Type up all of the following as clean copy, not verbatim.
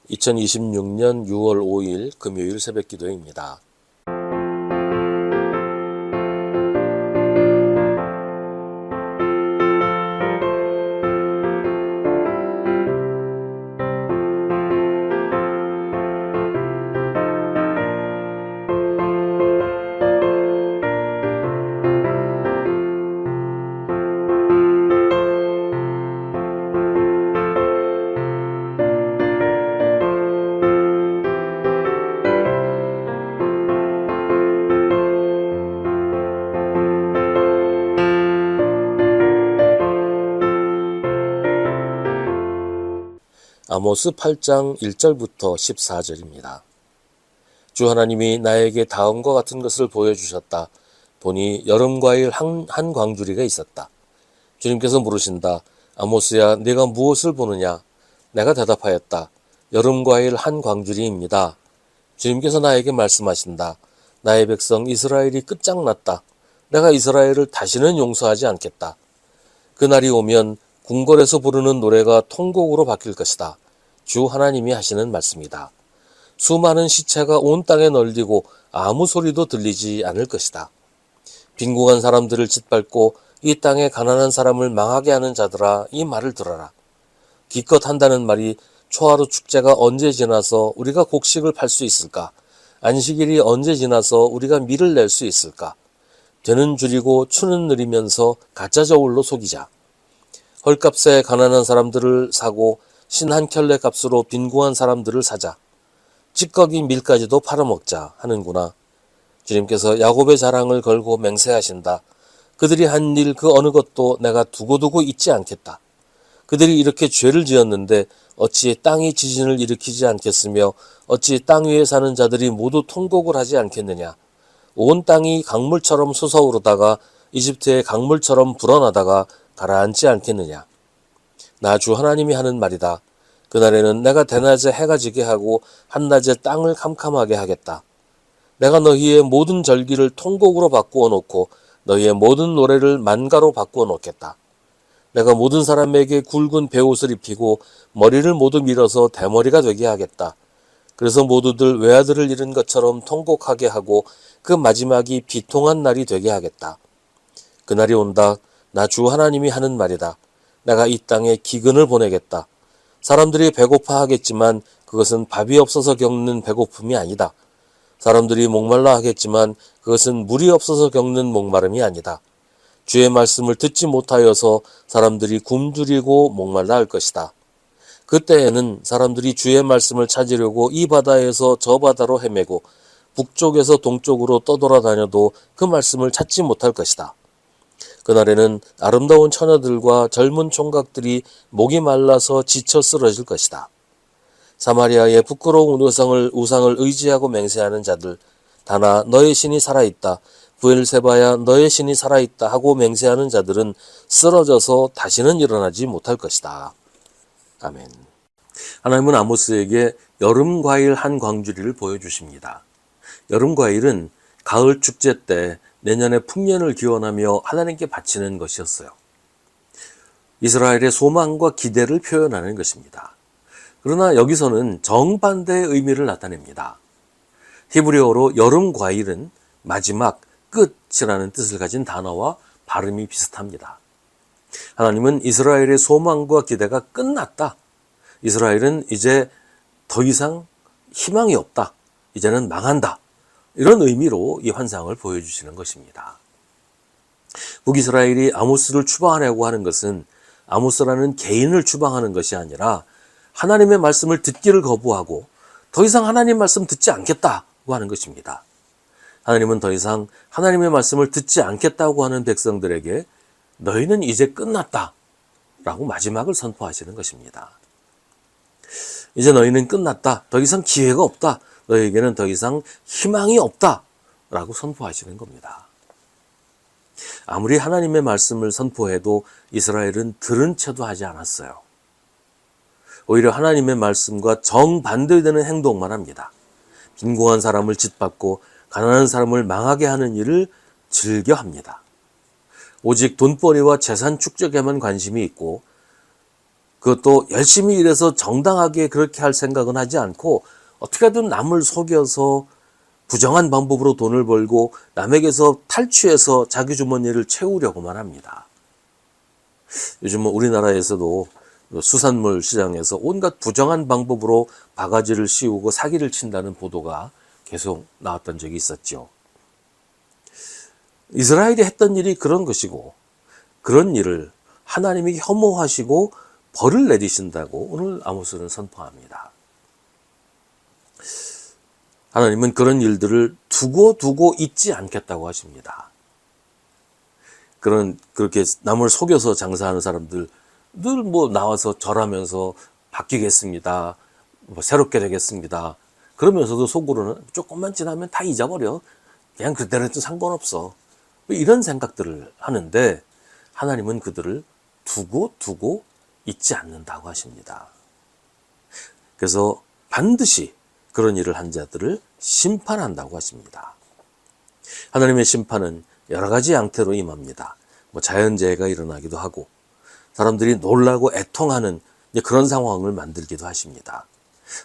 2026년 6월 5일 금요일 새벽 기도입니다. 아모스 8장 1절부터 14절입니다. 주 하나님이 나에게 다음과 같은 것을 보여주셨다. 보니 여름과일 한 광주리가 있었다. 주님께서 물으신다. 아모스야, 네가 무엇을 보느냐? 내가 대답하였다. 여름과일 한 광주리입니다. 주님께서 나에게 말씀하신다. 나의 백성 이스라엘이 끝장났다. 내가 이스라엘을 다시는 용서하지 않겠다. 그날이 오면 궁궐에서 부르는 노래가 통곡으로 바뀔 것이다. 주 하나님이 하시는 말씀이다. 수많은 시체가 온 땅에 널리고 아무 소리도 들리지 않을 것이다. 빈궁한 사람들을 짓밟고 이 땅에 가난한 사람을 망하게 하는 자들아, 이 말을 들어라. 기껏 한다는 말이 초하루 축제가 언제 지나서 우리가 곡식을 팔 수 있을까? 안식일이 언제 지나서 우리가 밀을 낼 수 있을까? 되는 줄이고 추는 느리면서 가짜 저울로 속이자. 헐값에 가난한 사람들을 사고 신 한 켤레 값으로 빈궁한 사람들을 사자. 찌꺼기 밀까지도 팔아먹자 하는구나. 주님께서 야곱의 자랑을 걸고 맹세하신다. 그들이 한 일 그 어느 것도 내가 두고두고 잊지 않겠다. 그들이 이렇게 죄를 지었는데 어찌 땅이 지진을 일으키지 않겠으며 어찌 땅 위에 사는 자들이 모두 통곡을 하지 않겠느냐. 온 땅이 강물처럼 솟아오르다가 이집트의 강물처럼 불어나다가 가라앉지 않겠느냐. 나 주 하나님이 하는 말이다. 그날에는 내가 대낮에 해가 지게 하고 한낮에 땅을 캄캄하게 하겠다. 내가 너희의 모든 절기를 통곡으로 바꾸어 놓고 너희의 모든 노래를 만가로 바꾸어 놓겠다. 내가 모든 사람에게 굵은 베옷을 입히고 머리를 모두 밀어서 대머리가 되게 하겠다. 그래서 모두들 외아들을 잃은 것처럼 통곡하게 하고 그 마지막이 비통한 날이 되게 하겠다. 그날이 온다. 나 주 하나님이 하는 말이다. 내가 이 땅에 기근을 보내겠다. 사람들이 배고파 하겠지만 그것은 밥이 없어서 겪는 배고픔이 아니다. 사람들이 목말라 하겠지만 그것은 물이 없어서 겪는 목마름이 아니다. 주의 말씀을 듣지 못하여서 사람들이 굶주리고 목말라 할 것이다. 그때에는 사람들이 주의 말씀을 찾으려고 이 바다에서 저 바다로 헤매고 북쪽에서 동쪽으로 떠돌아다녀도 그 말씀을 찾지 못할 것이다. 그날에는 아름다운 처녀들과 젊은 총각들이 목이 말라서 지쳐 쓰러질 것이다. 사마리아의 부끄러운 우상을 의지하고 맹세하는 자들, 다나 너의 신이 살아있다. 브엘세바야 너의 신이 살아있다 하고 맹세하는 자들은 쓰러져서 다시는 일어나지 못할 것이다. 아멘. 하나님은 아모스에게 여름 과일 한 광주리를 보여주십니다. 여름 과일은 가을 축제 때 내년의 풍년을 기원하며 하나님께 바치는 것이었어요. 이스라엘의 소망과 기대를 표현하는 것입니다. 그러나 여기서는 정반대의 의미를 나타냅니다. 히브리어로 여름 과일은 마지막, 끝이라는 뜻을 가진 단어와 발음이 비슷합니다. 하나님은 이스라엘의 소망과 기대가 끝났다. 이스라엘은 이제 더 이상 희망이 없다. 이제는 망한다. 이런 의미로 이 환상을 보여주시는 것입니다. 북이스라엘이 아모스를 추방하려고 하는 것은 아모스라는 개인을 추방하는 것이 아니라 하나님의 말씀을 듣기를 거부하고 더 이상 하나님 말씀 듣지 않겠다고 하는 것입니다. 하나님은 더 이상 하나님의 말씀을 듣지 않겠다고 하는 백성들에게 너희는 이제 끝났다 라고 마지막을 선포하시는 것입니다. 이제 너희는 끝났다. 더 이상 기회가 없다. 너희에게는 더 이상 희망이 없다 라고 선포하시는 겁니다. 아무리 하나님의 말씀을 선포해도 이스라엘은 들은 채도 하지 않았어요. 오히려 하나님의 말씀과 정반대되는 행동만 합니다. 빈곤한 사람을 짓밟고 가난한 사람을 망하게 하는 일을 즐겨합니다. 오직 돈벌이와 재산 축적에만 관심이 있고 그것도 열심히 일해서 정당하게 그렇게 할 생각은 하지 않고 어떻게든 남을 속여서 부정한 방법으로 돈을 벌고 남에게서 탈취해서 자기 주머니를 채우려고만 합니다. 요즘은 우리나라에서도 수산물 시장에서 온갖 부정한 방법으로 바가지를 씌우고 사기를 친다는 보도가 계속 나왔던 적이 있었죠. 이스라엘이 했던 일이 그런 것이고 그런 일을 하나님이 혐오하시고 벌을 내리신다고 오늘 아모스는 선포합니다. 하나님은 그런 일들을 두고 잊지 않겠다고 하십니다. 그렇게 남을 속여서 장사하는 사람들 늘 나와서 절하면서 바뀌겠습니다. 새롭게 되겠습니다. 그러면서도 속으로는 조금만 지나면 다 잊어버려. 그냥 그때는 해도 상관없어. 이런 생각들을 하는데 하나님은 그들을 두고 잊지 않는다고 하십니다. 그래서 반드시 그런 일을 한 자들을 심판한다고 하십니다. 하나님의 심판은 여러 가지 양태로 임합니다. 자연재해가 일어나기도 하고 사람들이 놀라고 애통하는 그런 상황을 만들기도 하십니다.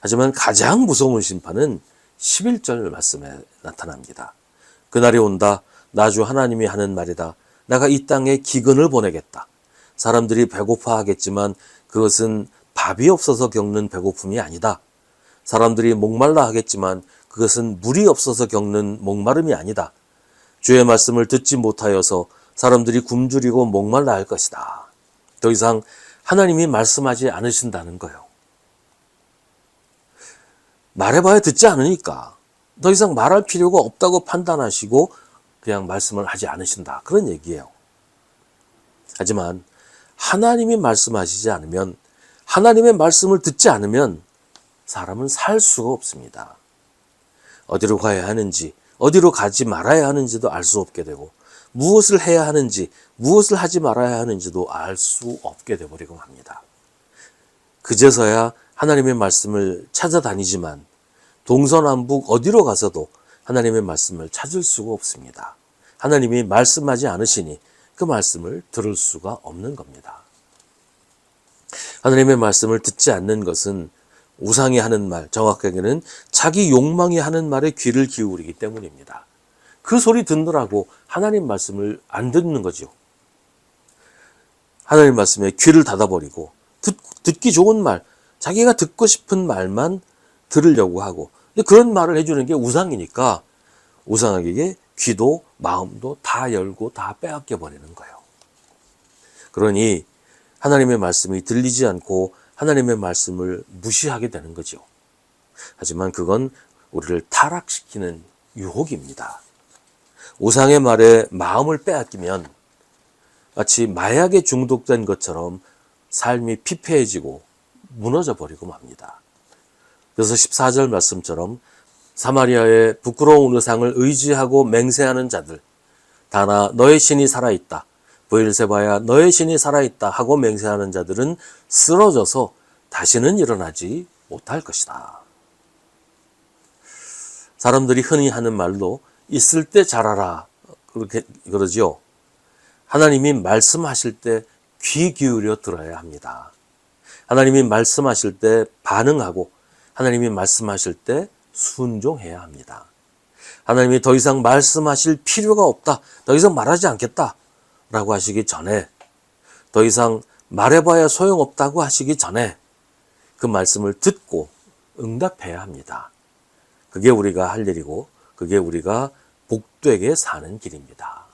하지만 가장 무서운 심판은 11절 말씀에 나타납니다. 그날이 온다. 나 주 하나님이 하는 말이다. 내가 이 땅에 기근을 보내겠다. 사람들이 배고파 하겠지만 그것은 밥이 없어서 겪는 배고픔이 아니다. 사람들이 목말라 하겠지만 그것은 물이 없어서 겪는 목마름이 아니다. 주의 말씀을 듣지 못하여서 사람들이 굶주리고 목말라 할 것이다. 더 이상 하나님이 말씀하지 않으신다는 거예요. 말해봐야 듣지 않으니까 더 이상 말할 필요가 없다고 판단하시고 그냥 말씀을 하지 않으신다. 그런 얘기예요. 하지만 하나님이 말씀하시지 않으면, 하나님의 말씀을 듣지 않으면 사람은 살 수가 없습니다. 어디로 가야 하는지, 어디로 가지 말아야 하는지도 알 수 없게 되고, 무엇을 해야 하는지, 무엇을 하지 말아야 하는지도 알 수 없게 되어버리고 합니다. 그제서야 하나님의 말씀을 찾아다니지만 동서남북 어디로 가서도 하나님의 말씀을 찾을 수가 없습니다. 하나님이 말씀하지 않으시니 그 말씀을 들을 수가 없는 겁니다. 하나님의 말씀을 듣지 않는 것은 우상이 하는 말, 정확하게는 자기 욕망이 하는 말에 귀를 기울이기 때문입니다. 그 소리 듣느라고 하나님 말씀을 안 듣는 거죠. 하나님 말씀에 귀를 닫아버리고 듣기 좋은 말, 자기가 듣고 싶은 말만 들으려고 하고, 근데 그런 말을 해주는 게 우상이니까 우상에게 귀도 마음도 다 열고 다 빼앗겨 버리는 거예요. 그러니 하나님의 말씀이 들리지 않고 하나님의 말씀을 무시하게 되는 거죠. 하지만 그건 우리를 타락시키는 유혹입니다. 우상의 말에 마음을 빼앗기면 마치 마약에 중독된 것처럼 삶이 피폐해지고 무너져 버리고 맙니다. 그래서 14절 말씀처럼 사마리아의 부끄러운 우상을 의지하고 맹세하는 자들, 다나 너의 신이 살아있다, 브엘세바야 너의 신이 살아있다 하고 맹세하는 자들은 쓰러져서 다시는 일어나지 못할 것이다. 사람들이 흔히 하는 말로 있을 때 잘하라 그렇게 그러죠. 하나님이 말씀하실 때 귀 기울여 들어야 합니다. 하나님이 말씀하실 때 반응하고 하나님이 말씀하실 때 순종해야 합니다. 하나님이 더 이상 말씀하실 필요가 없다, 더 이상 말하지 않겠다 라고 하시기 전에, 더 이상 말해봐야 소용없다고 하시기 전에 그 말씀을 듣고 응답해야 합니다. 그게 우리가 할 일이고 그게 우리가 복되게 사는 길입니다.